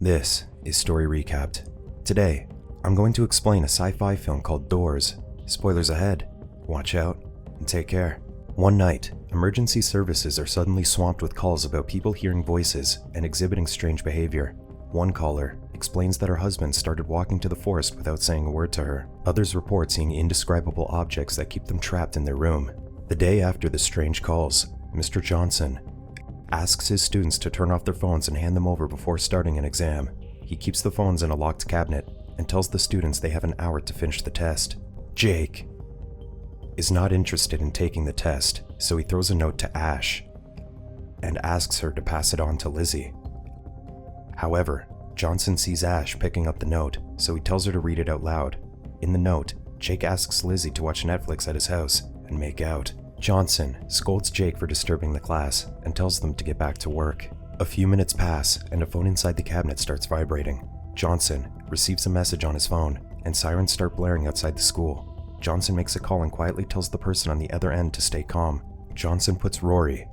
This is Story Recapped. Today, I'm going to explain a sci-fi film called Doors. Spoilers ahead. Watch out and take care. One night, emergency services are suddenly swamped with calls about people hearing voices and exhibiting strange behavior. One caller explains that her husband started walking to the forest without saying a word to her. Others report seeing indescribable objects that keep them trapped in their room. The day after the strange calls, Mr. Johnson asks his students to turn off their phones and hand them over before starting an exam. He keeps the phones in a locked cabinet and tells the students they have an hour to finish the test. Jake is not interested in taking the test, so he throws a note to Ash and asks her to pass it on to Lizzie. However, Johnson sees Ash picking up the note, so he tells her to read it out loud. In the note, Jake asks Lizzie to watch Netflix at his house and make out. Johnson scolds Jake for disturbing the class and tells them to get back to work. A few minutes pass and a phone inside the cabinet starts vibrating. Johnson receives a message on his phone and sirens start blaring outside the school. Johnson makes a call and quietly tells the person on the other end to stay calm. Johnson puts Rory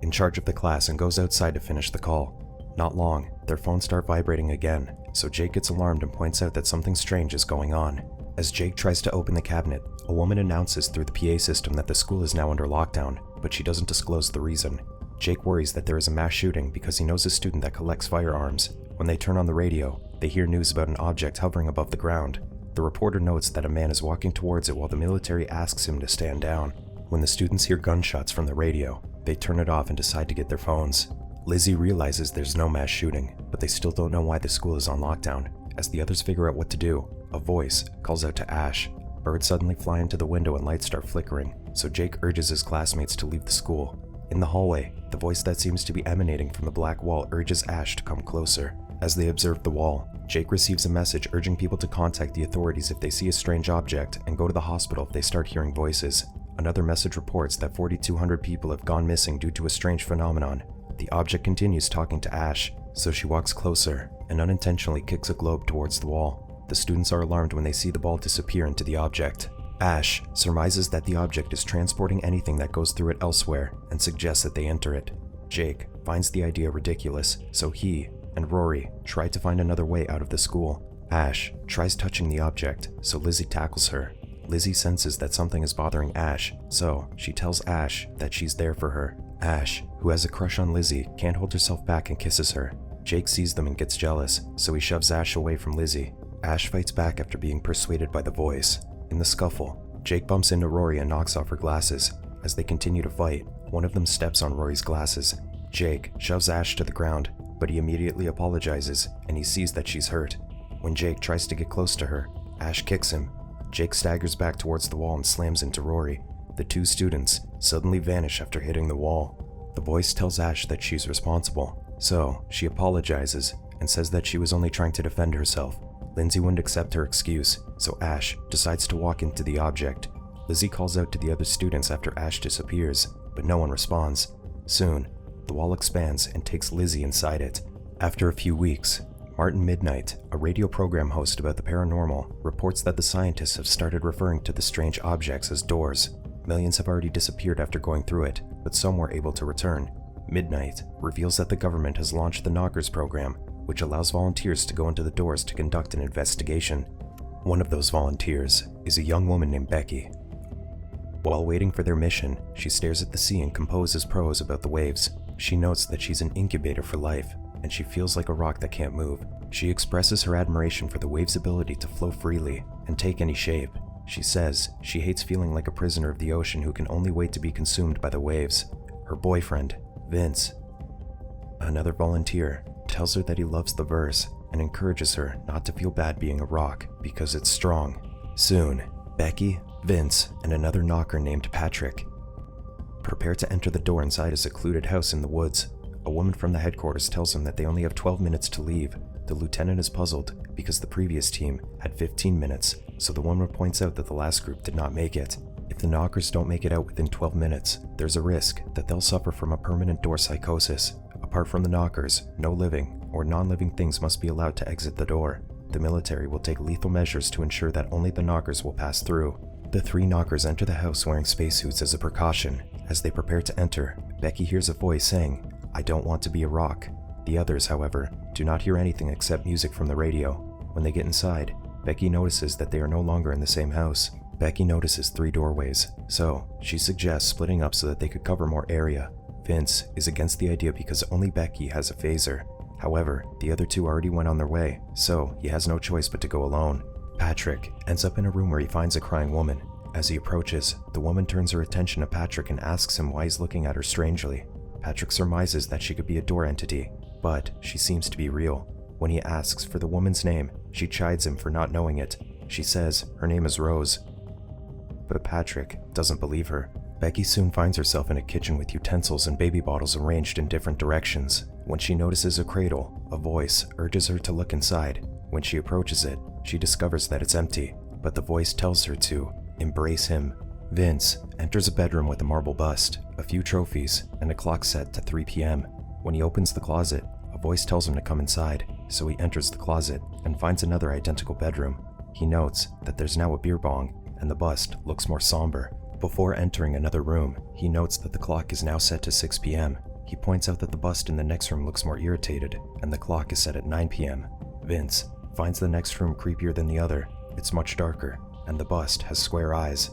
in charge of the class and goes outside to finish the call. Not long, their phones start vibrating again, so Jake gets alarmed and points out that something strange is going on. As Jake tries to open the cabinet, a woman announces through the PA system that the school is now under lockdown, but she doesn't disclose the reason. Jake worries that there is a mass shooting because he knows a student that collects firearms. When they turn on the radio, they hear news about an object hovering above the ground. The reporter notes that a man is walking towards it while the military asks him to stand down. When the students hear gunshots from the radio, they turn it off and decide to get their phones. Lizzie realizes there's no mass shooting, but they still don't know why the school is on lockdown. As the others figure out what to do, a voice calls out to Ash. Birds suddenly fly into the window and lights start flickering, so Jake urges his classmates to leave the school. In the hallway, the voice that seems to be emanating from the black wall urges Ash to come closer. As they observe the wall, Jake receives a message urging people to contact the authorities if they see a strange object and go to the hospital if they start hearing voices. Another message reports that 4,200 people have gone missing due to a strange phenomenon. The object continues talking to Ash, so she walks closer and unintentionally kicks a globe towards the wall. The students are alarmed when they see the ball disappear into the object. Ash surmises that the object is transporting anything that goes through it elsewhere and suggests that they enter it. Jake finds the idea ridiculous, so he and Rory try to find another way out of the school. Ash tries touching the object, so Lizzie tackles her. Lizzie senses that something is bothering Ash, so she tells Ash that she's there for her. Ash, who has a crush on Lizzie, can't hold herself back and kisses her. Jake sees them and gets jealous, so he shoves Ash away from Lizzie. Ash fights back after being persuaded by the voice. In the scuffle, Jake bumps into Rory and knocks off her glasses. As they continue to fight, one of them steps on Rory's glasses. Jake shoves Ash to the ground, but he immediately apologizes and he sees that she's hurt. When Jake tries to get close to her, Ash kicks him. Jake staggers back towards the wall and slams into Rory. The two students suddenly vanish after hitting the wall. The voice tells Ash that she's responsible, so she apologizes and says that she was only trying to defend herself. Lindsay wouldn't accept her excuse, so Ash decides to walk into the object. Lizzie calls out to the other students after Ash disappears, but no one responds. Soon, the wall expands and takes Lizzie inside it. After a few weeks, Martin Midnight, a radio program host about the paranormal, reports that the scientists have started referring to the strange objects as doors. Millions have already disappeared after going through it, but some were able to return. Midnight reveals that the government has launched the Knockers program, which allows volunteers to go into the doors to conduct an investigation. One of those volunteers is a young woman named Becky. While waiting for their mission, she stares at the sea and composes prose about the waves. She notes that she's an incubator for life, and she feels like a rock that can't move. She expresses her admiration for the waves' ability to flow freely and take any shape. She says she hates feeling like a prisoner of the ocean who can only wait to be consumed by the waves. Her boyfriend, Vince, another volunteer, tells her that he loves the verse and encourages her not to feel bad being a rock because it's strong. Soon, Becky, Vince, and another knocker named Patrick prepare to enter the door inside a secluded house in the woods. A woman from the headquarters tells them that they only have 12 minutes to leave. The lieutenant is puzzled because the previous team had 15 minutes, so the woman points out that the last group did not make it. If the knockers don't make it out within 12 minutes, there's a risk that they'll suffer from a permanent door psychosis. Apart from the knockers, no living or non-living things must be allowed to exit the door. The military will take lethal measures to ensure that only the knockers will pass through. The three knockers enter the house wearing spacesuits as a precaution. As they prepare to enter, Becky hears a voice saying, "I don't want to be a rock." The others, however, do not hear anything except music from the radio. When they get inside, Becky notices that they are no longer in the same house. Becky notices 3 doorways, so she suggests splitting up so that they could cover more area. Vince is against the idea because only Becky has a phaser. However, the other 2 already went on their way, so he has no choice but to go alone. Patrick ends up in a room where he finds a crying woman. As he approaches, the woman turns her attention to Patrick and asks him why he's looking at her strangely. Patrick surmises that she could be a door entity, but she seems to be real. When he asks for the woman's name, she chides him for not knowing it. She says her name is Rose, but Patrick doesn't believe her. Becky soon finds herself in a kitchen with utensils and baby bottles arranged in different directions. When she notices a cradle, a voice urges her to look inside. When she approaches it, she discovers that it's empty, but the voice tells her to embrace him. Vince enters a bedroom with a marble bust, a few trophies, and a clock set to 3 p.m. When he opens the closet, a voice tells him to come inside, so he enters the closet and finds another identical bedroom. He notes that there's now a beer bong, and the bust looks more somber. Before entering another room, he notes that the clock is now set to 6 p.m. He points out that the bust in the next room looks more irritated, and the clock is set at 9 p.m. Vince finds the next room creepier than the other. It's much darker, and the bust has square eyes.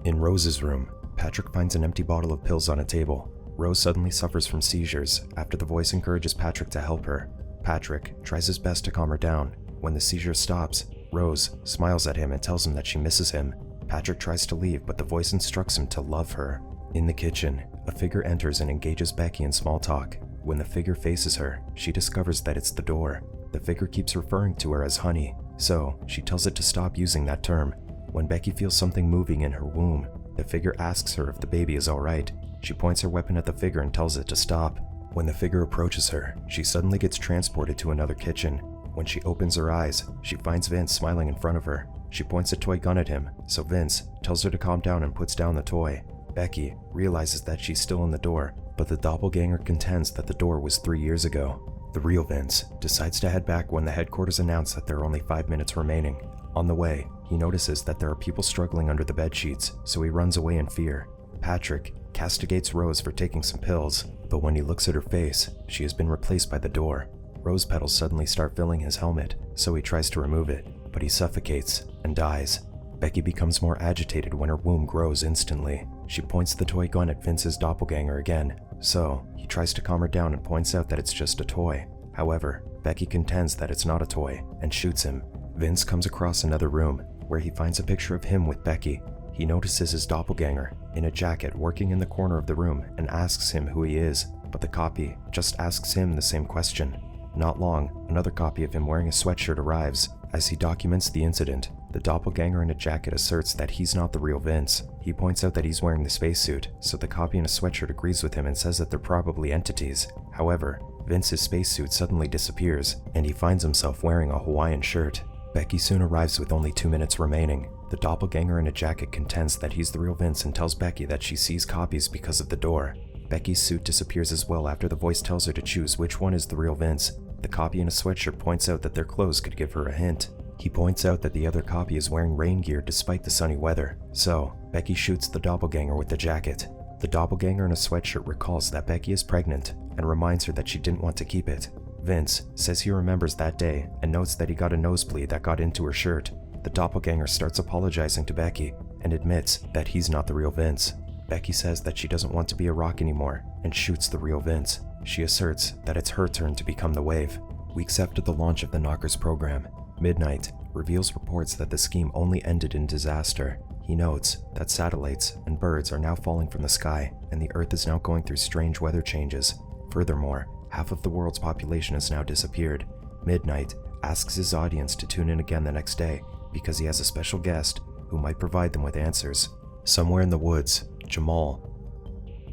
In Rose's room, Patrick finds an empty bottle of pills on a table. Rose suddenly suffers from seizures after the voice encourages Patrick to help her. Patrick tries his best to calm her down. When the seizure stops, Rose smiles at him and tells him that she misses him. Patrick tries to leave, but the voice instructs him to love her. In the kitchen, a figure enters and engages Becky in small talk. When the figure faces her, she discovers that it's the door. The figure keeps referring to her as honey, so she tells it to stop using that term. When Becky feels something moving in her womb, the figure asks her if the baby is alright. She points her weapon at the figure and tells it to stop. When the figure approaches her, she suddenly gets transported to another kitchen. When she opens her eyes, she finds Vince smiling in front of her. She points a toy gun at him, so Vince tells her to calm down and puts down the toy. Becky realizes that she's still in the door, but the doppelganger contends that the door was 3 years ago. The real Vince decides to head back when the headquarters announce that there are only 5 minutes remaining. On the way, he notices that there are people struggling under the bed sheets, so he runs away in fear. Patrick castigates Rose for taking some pills, but when he looks at her face, she has been replaced by the door. Rose petals suddenly start filling his helmet, so he tries to remove it, but he suffocates and dies. Becky becomes more agitated when her womb grows instantly. She points the toy gun at Vince's doppelganger again, so he tries to calm her down and points out that it's just a toy. However, Becky contends that it's not a toy and shoots him. Vince comes across another room where he finds a picture of him with Becky. He notices his doppelganger in a jacket working in the corner of the room and asks him who he is, but the copy just asks him the same question. Not long, another copy of him wearing a sweatshirt arrives. As he documents the incident, the doppelganger in a jacket asserts that he's not the real Vince. He points out that he's wearing the spacesuit, so the copy in a sweatshirt agrees with him and says that they're probably entities. However, Vince's spacesuit suddenly disappears, and he finds himself wearing a Hawaiian shirt. Becky soon arrives with only 2 minutes remaining. The doppelganger in a jacket contends that he's the real Vince and tells Becky that she sees copies because of the door. Becky's suit disappears as well after the voice tells her to choose which one is the real Vince. The copy in a sweatshirt points out that their clothes could give her a hint. He points out that the other copy is wearing rain gear despite the sunny weather, so Becky shoots the doppelganger with the jacket. The doppelganger in a sweatshirt recalls that Becky is pregnant and reminds her that she didn't want to keep it. Vince says he remembers that day and notes that he got a nosebleed that got into her shirt. The doppelganger starts apologizing to Becky and admits that he's not the real Vince. Becky says that she doesn't want to be a rock anymore and shoots the real Vince. She asserts that it's her turn to become the Wave. Weeks after the launch of the Knockers program, Midnight reveals reports that the scheme only ended in disaster. He notes that satellites and birds are now falling from the sky, and the Earth is now going through strange weather changes. Furthermore, half of the world's population has now disappeared. Midnight asks his audience to tune in again the next day because he has a special guest who might provide them with answers. Somewhere in the woods, Jamal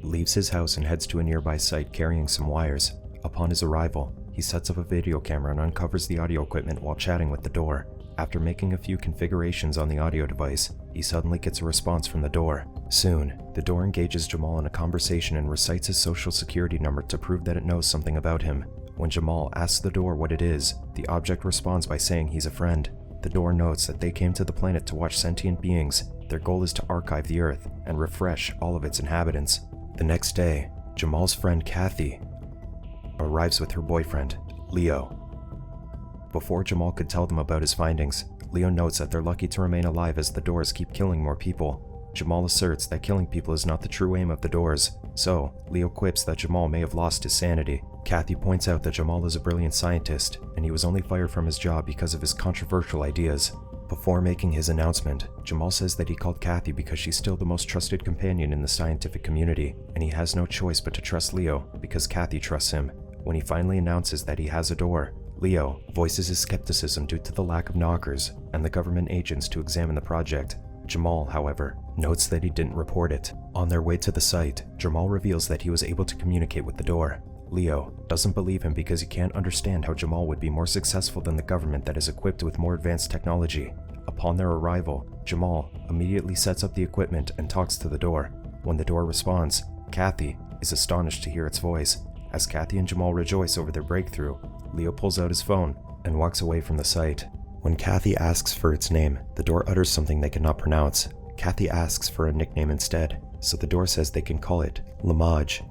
leaves his house and heads to a nearby site carrying some wires. Upon his arrival, he sets up a video camera and uncovers the audio equipment while chatting with the door. After making a few configurations on the audio device, he suddenly gets a response from the door. Soon, the door engages Jamal in a conversation and recites his social security number to prove that it knows something about him. When Jamal asks the door what it is, the object responds by saying he's a friend. The door notes that they came to the planet to watch sentient beings. Their goal is to archive the Earth and refresh all of its inhabitants. The next day, Jamal's friend Kathy arrives with her boyfriend, Leo. Before Jamal could tell them about his findings, Leo notes that they're lucky to remain alive as the doors keep killing more people. Jamal asserts that killing people is not the true aim of the doors, so Leo quips that Jamal may have lost his sanity. Kathy points out that Jamal is a brilliant scientist, and he was only fired from his job because of his controversial ideas. Before making his announcement, Jamal says that he called Kathy because she's still the most trusted companion in the scientific community, and he has no choice but to trust Leo because Kathy trusts him. When he finally announces that he has a door, Leo voices his skepticism due to the lack of knockers and the government agents to examine the project. Jamal, however, notes that he didn't report it. On their way to the site, Jamal reveals that he was able to communicate with the door. Leo doesn't believe him because he can't understand how Jamal would be more successful than the government that is equipped with more advanced technology. Upon their arrival, Jamal immediately sets up the equipment and talks to the door. When the door responds, Kathy is astonished to hear its voice. As Kathy and Jamal rejoice over their breakthrough, Leo pulls out his phone and walks away from the site. When Kathy asks for its name, the door utters something they cannot pronounce. Kathy asks for a nickname instead, so the door says they can call it Lamaj.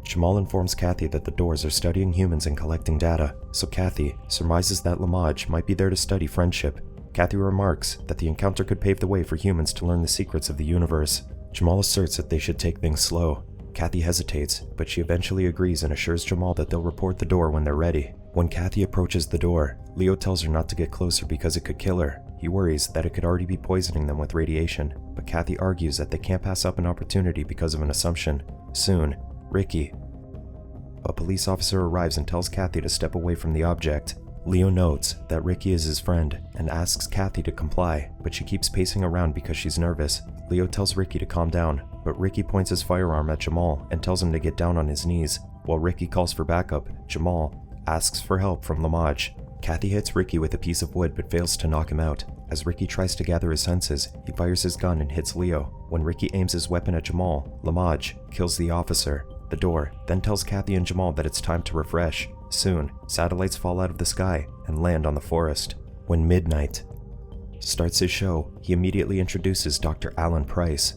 Jamal informs Kathy that the doors are studying humans and collecting data, so Kathy surmises that Lamaj might be there to study friendship. Kathy remarks that the encounter could pave the way for humans to learn the secrets of the universe. Jamal asserts that they should take things slow. Kathy hesitates, but she eventually agrees and assures Jamal that they'll report the door when they're ready. When Kathy approaches the door, Leo tells her not to get closer because it could kill her. He worries that it could already be poisoning them with radiation, but Kathy argues that they can't pass up an opportunity because of an assumption. Soon, Ricky, a police officer, arrives and tells Kathy to step away from the object. Leo notes that Ricky is his friend and asks Kathy to comply, but she keeps pacing around because she's nervous. Leo tells Ricky to calm down, but Ricky points his firearm at Jamal and tells him to get down on his knees. While Ricky calls for backup, Jamal asks for help from Lamaj. Kathy hits Ricky with a piece of wood but fails to knock him out. As Ricky tries to gather his senses, he fires his gun and hits Leo. When Ricky aims his weapon at Jamal, Lamaj kills the officer. The door then tells Kathy and Jamal that it's time to refresh. Soon, satellites fall out of the sky and land on the forest. When Midnight starts his show, he immediately introduces Dr. Alan Price,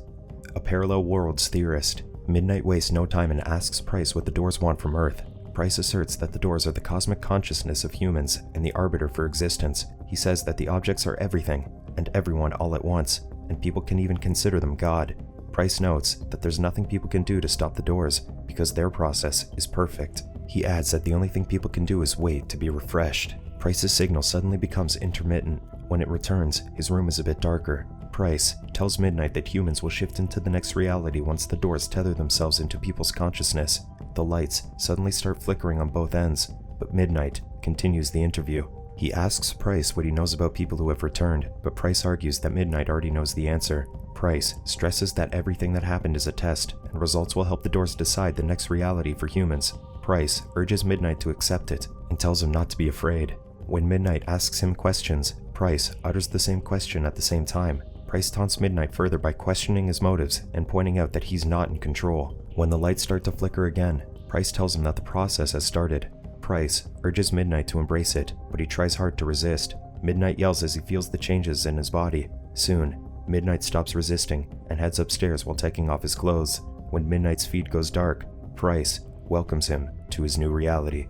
a parallel worlds theorist. Midnight wastes no time and asks Price what the doors want from Earth. Price asserts that the doors are the cosmic consciousness of humans and the arbiter for existence. He says that the objects are everything and everyone all at once, and people can even consider them God. Price notes that there's nothing people can do to stop the doors because their process is perfect. He adds that the only thing people can do is wait to be refreshed. Price's signal suddenly becomes intermittent. When it returns, his room is a bit darker. Price tells Midnight that humans will shift into the next reality once the doors tether themselves into people's consciousness. The lights suddenly start flickering on both ends, but Midnight continues the interview. He asks Price what he knows about people who have returned, but Price argues that Midnight already knows the answer. Price stresses that everything that happened is a test, and results will help the doors decide the next reality for humans. Price urges Midnight to accept it and tells him not to be afraid. When Midnight asks him questions, Price utters the same question at the same time. Price taunts Midnight further by questioning his motives and pointing out that he's not in control. When the lights start to flicker again, Price tells him that the process has started. Price urges Midnight to embrace it, but he tries hard to resist. Midnight yells as he feels the changes in his body. Soon, Midnight stops resisting and heads upstairs while taking off his clothes. When Midnight's feed goes dark, Price welcomes him to his new reality.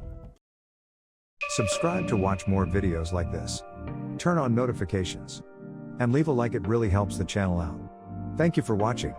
Subscribe to watch more videos like this. Turn on notifications. And leave a like, it really helps the channel out. Thank you for watching.